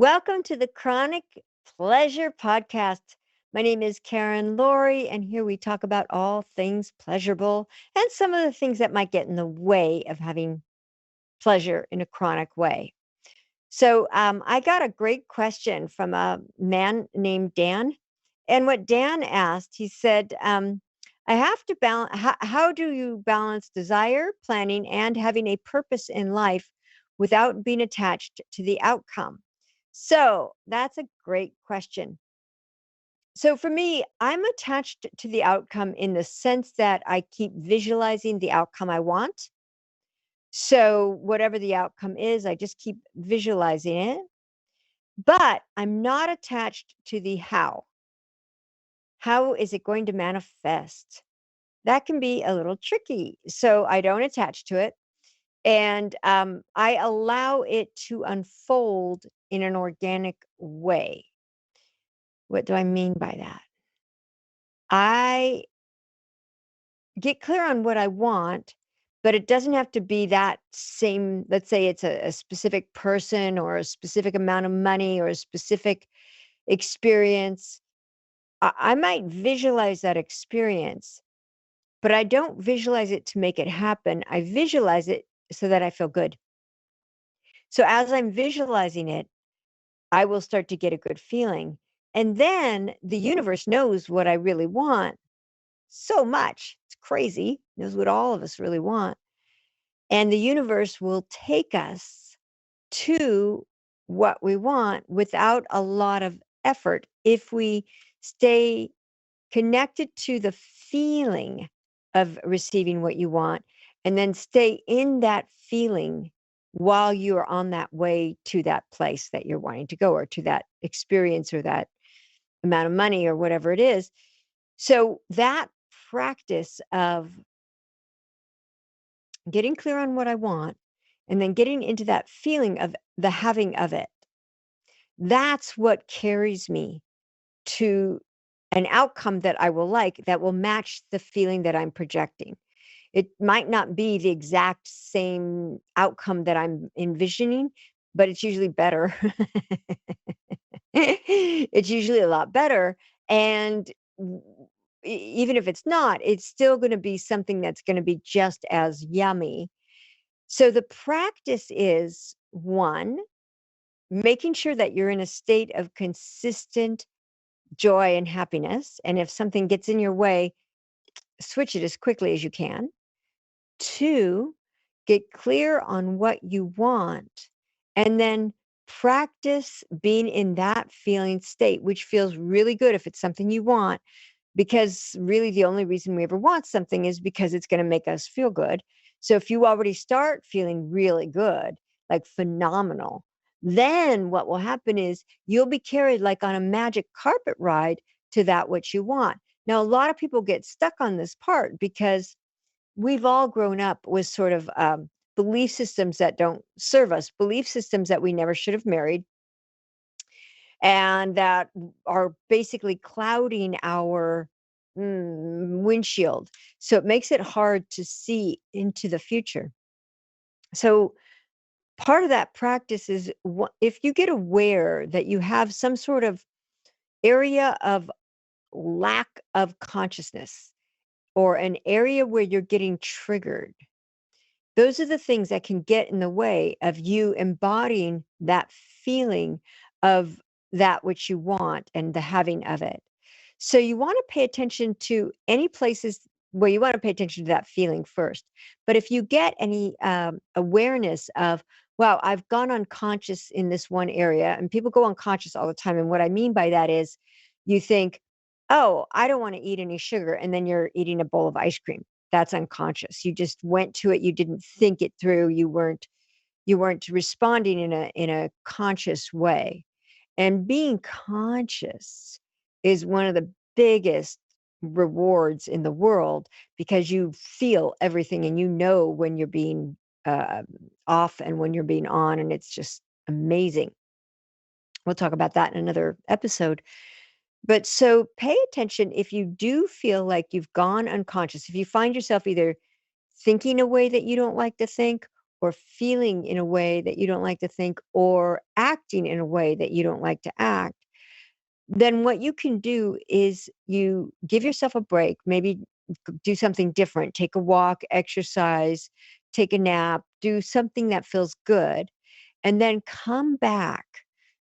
Welcome to the Chronic Pleasure Podcast. My name is Karen Laurie, and here we talk about all things pleasurable and some of the things that might get in the way of having pleasure in a chronic way. I got a great question from a man named Dan. And what Dan asked, he said, I have to balance, how do you balance desire, planning, and having a purpose in life without being attached to the outcome? So that's a great question. So for me, I'm attached to the outcome in the sense that I keep visualizing the outcome I want. So whatever the outcome is, I just keep visualizing it. But I'm not attached to the how. How is it going to manifest? That can be a little tricky. So I don't attach to it. And I allow it to unfold in an organic way. What do I mean by that? I get clear on what I want, but it doesn't have to be that same. Let's say it's a specific person or a specific amount of money or a specific experience. I might visualize that experience, but I don't visualize it to make it happen. I visualize it so that I feel good. So as I'm visualizing it, I will start to get a good feeling. And then the universe knows what I really want so much. It's crazy. Knows what all of us really want. And the universe will take us to what we want without a lot of effort if we stay connected to the feeling of receiving what you want and then stay in that feeling while you're on that way to that place that you're wanting to go or to that experience or that amount of money or whatever it is. So that practice of getting clear on what I want and then getting into that feeling of the having of it, that's what carries me to an outcome that I will like that will match the feeling that I'm projecting. It might not be the exact same outcome that I'm envisioning, but it's usually better. It's usually a lot better. And even if it's not, it's still going to be something that's going to be just as yummy. So the practice is one, making sure that you're in a state of consistent joy and happiness. And if something gets in your way, switch it as quickly as you can. Two, get clear on what you want and then practice being in that feeling state, which feels really good if it's something you want, because really the only reason we ever want something is because it's going to make us feel good. So if you already start feeling really good, like phenomenal, then what will happen is you'll be carried like on a magic carpet ride to that which you want. Now, a lot of people get stuck on this part because we've all grown up with sort of belief systems that don't serve us, belief systems that we never should have married, and that are basically clouding our windshield. So it makes it hard to see into the future. So part of that practice is if you get aware that you have some sort of area of lack of consciousness or an area where you're getting triggered. Those are the things that can get in the way of you embodying that feeling of that which you want and the having of it. So you want to pay attention to any places where you want to pay attention to that feeling first. But if you get any awareness of, wow, I've gone unconscious in this one area, and people go unconscious all the time. And what I mean by that is you think, oh, I don't want to eat any sugar. And then you're eating a bowl of ice cream. That's unconscious. You just went to it. You didn't think it through. You weren't responding in a conscious way. And being conscious is one of the biggest rewards in the world because you feel everything and you know when you're being uh, off and when you're being on, and it's just amazing. We'll talk about that in another episode. But so pay attention if you do feel like you've gone unconscious, if you find yourself either thinking a way that you don't like to think or feeling in a way that you don't like to think or acting in a way that you don't like to act, then what you can do is you give yourself a break, maybe do something different, take a walk, exercise, take a nap, do something that feels good, and then come back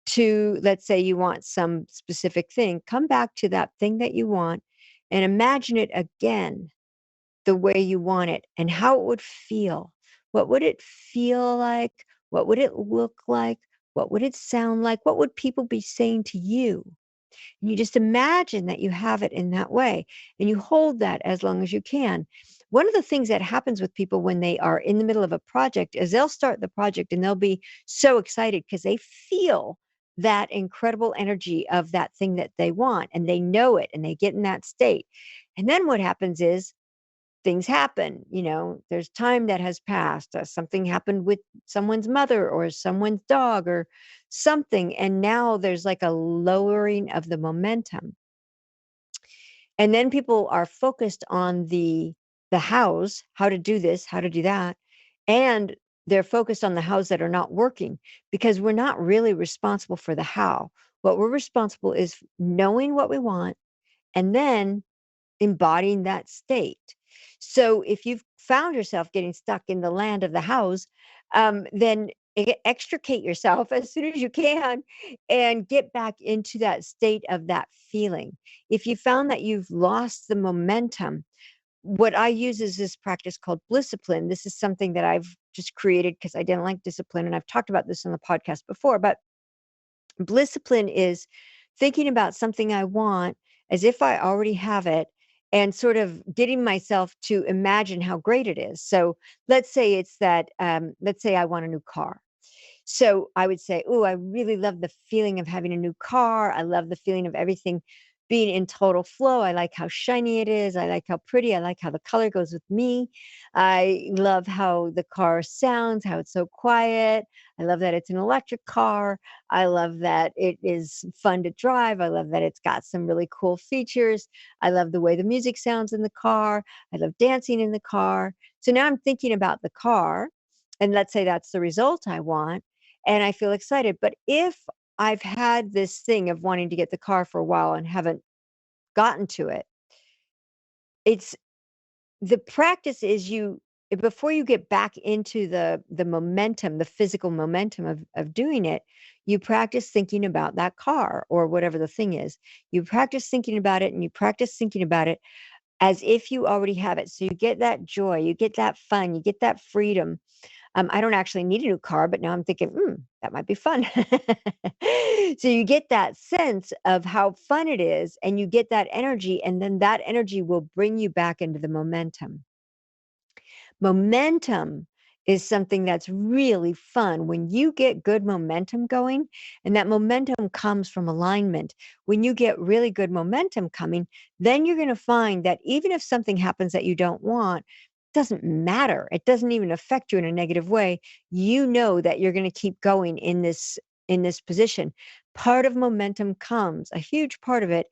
to, let's say you want some specific thing, come back to that thing that you want and imagine it again the way you want it and how it would feel. What would it feel like? What would it look like? What would it sound like? What would people be saying to you? And you just imagine that you have it in that way and you hold that as long as you can. One of the things that happens with people when they are in the middle of a project is they'll start the project and they'll be so excited because they feel that incredible energy of that thing that they want and they know it and they get in that state. And then what happens is things happen, there's time that has passed, something happened with someone's mother or someone's dog or something, and now there's like a lowering of the momentum. And then people are focused on the hows, how to do this, how to do that, and they're focused on the hows that are not working because we're not really responsible for the how. What we're responsible is knowing what we want and then embodying that state. So if you've found yourself getting stuck in the land of the house, then extricate yourself as soon as you can and get back into that state of that feeling. If you found that you've lost the momentum, what I use is this practice called Blisscipline. This is something that I've just created because I didn't like discipline. And I've talked about this on the podcast before, but Blisscipline is thinking about something I want as if I already have it and sort of getting myself to imagine how great it is. So let's say it's that, let's say I want a new car. So I would say, "Oh, I really love the feeling of having a new car. I love the feeling of everything being in total flow. I like how shiny it is. I like how pretty. I like how the color goes with me. I love how the car sounds, how it's so quiet. I love that it's an electric car. I love that it is fun to drive. I love that it's got some really cool features. I love the way the music sounds in the car. I love dancing in the car." So now I'm thinking about the car, and let's say that's the result I want and I feel excited. But if I've had this thing of wanting to get the car for a while and haven't gotten to it, it's the practice is before you get back into the momentum, the physical momentum of doing it, you practice thinking about that car or whatever the thing is. You practice thinking about it and you practice thinking about it as if you already have it. So you get that joy, you get that fun, you get that freedom. I don't actually need a new car, but now I'm thinking, that might be fun. So you get that sense of how fun it is, and you get that energy, and then that energy will bring you back into the momentum. Momentum is something that's really fun when you get good momentum going, and that momentum comes from alignment. When you get really good momentum coming, then you're going to find that even if something happens that you don't want, doesn't matter. It doesn't even affect you in a negative way. You know that you're going to keep going in this position. Part of momentum comes, a huge part of it,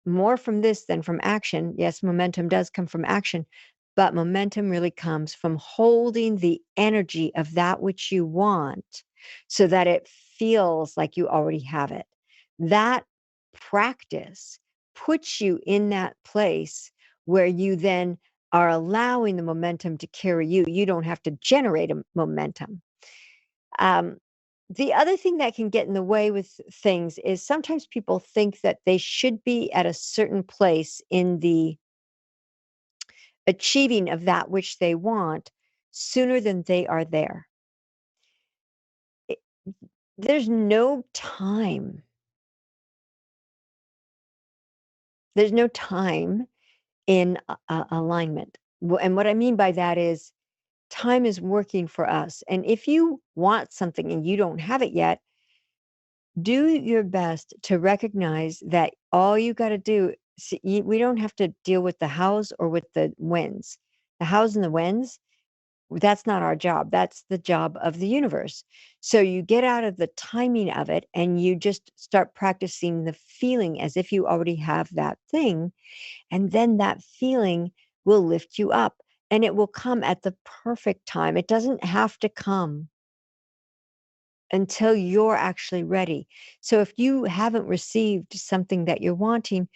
more from this than from action. Yes, momentum does come from action, but momentum really comes from holding the energy of that which you want so that it feels like you already have it. That practice puts you in that place where you then are allowing the momentum to carry you. You don't have to generate a momentum. Um, the other thing that can get in the way with things is sometimes people think that they should be at a certain place in the achieving of that which they want sooner than they are there. It, there's no time. There's no time in alignment. And what I mean by that is time is working for us. And if you want something and you don't have it yet, do your best to recognize that all you got to do, see, we don't have to deal with the hows or with the whens. The hows and the whens, that's not our job. That's the job of the universe. So you get out of the timing of it and you just start practicing the feeling as if you already have that thing. And then that feeling will lift you up. and it will come at the perfect time. It doesn't have to come until you're actually ready. So if you haven't received something that you're wanting,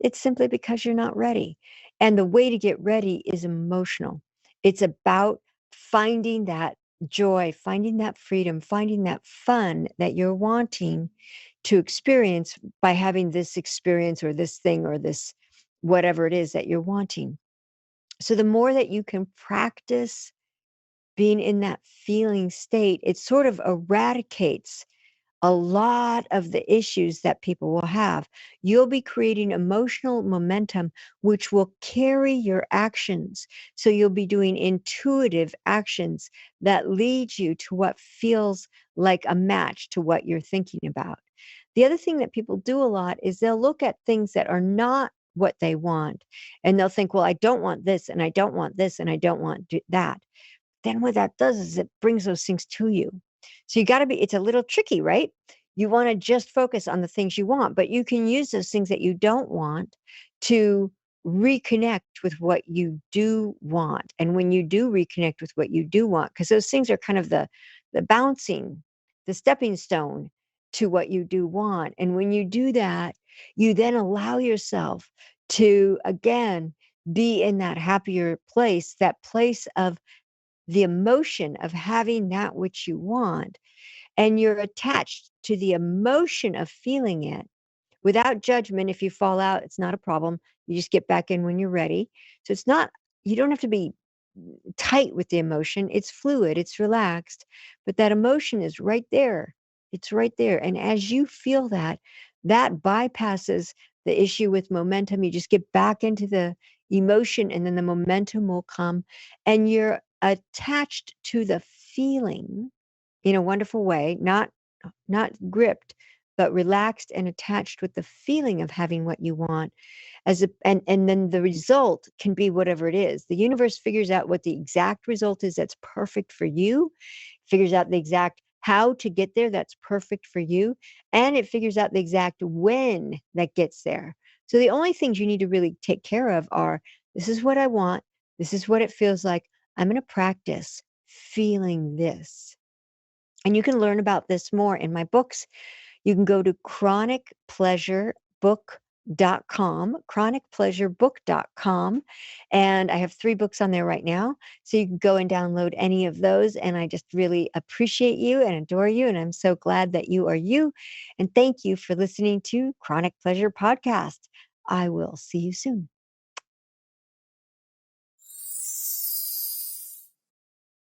it's simply because you're not ready. And the way to get ready is emotional. It's about finding that joy, finding that freedom, finding that fun that you're wanting to experience by having this experience or this thing or this whatever it is that you're wanting. So the more that you can practice being in that feeling state, it sort of eradicates a lot of the issues that people will have. You'll be creating emotional momentum, which will carry your actions. So you'll be doing intuitive actions that lead you to what feels like a match to what you're thinking about. The other thing that people do a lot is they'll look at things that are not what they want and they'll think, well, I don't want this and I don't want this and I don't want that. Then what that does is it brings those things to you. So you got to be, it's a little tricky, right? You want to just focus on the things you want, but you can use those things that you don't want to reconnect with what you do want. And when you do reconnect with what you do want, because those things are kind of the bouncing, the stepping stone to what you do want. And when you do that, you then allow yourself to again be in that happier place, that place of the emotion of having that which you want, and you're attached to the emotion of feeling it without judgment. If you fall out, it's not a problem. You just get back in when you're ready. So it's not, you don't have to be tight with the emotion. It's fluid, it's relaxed, but that emotion is right there. It's right there. And as you feel that, that bypasses the issue with momentum. You just get back into the emotion and then the momentum will come and you're attached to the feeling in a wonderful way, not gripped, but relaxed and attached with the feeling of having what you want as a and then the result can be whatever it is. The universe figures out what the exact result is that's perfect for you, figures out the exact how to get there that's perfect for you, and it figures out the exact when that gets there. So the only things you need to really take care of are this is what I want, this is what it feels like. I'm going to practice feeling this. And you can learn about this more in my books. You can go to chronicpleasurebook.com, and I have 3 books on there right now. So you can go and download any of those, and I just really appreciate you and adore you, and I'm so glad that you are you. And thank you for listening to Chronic Pleasure Podcast. I will see you soon.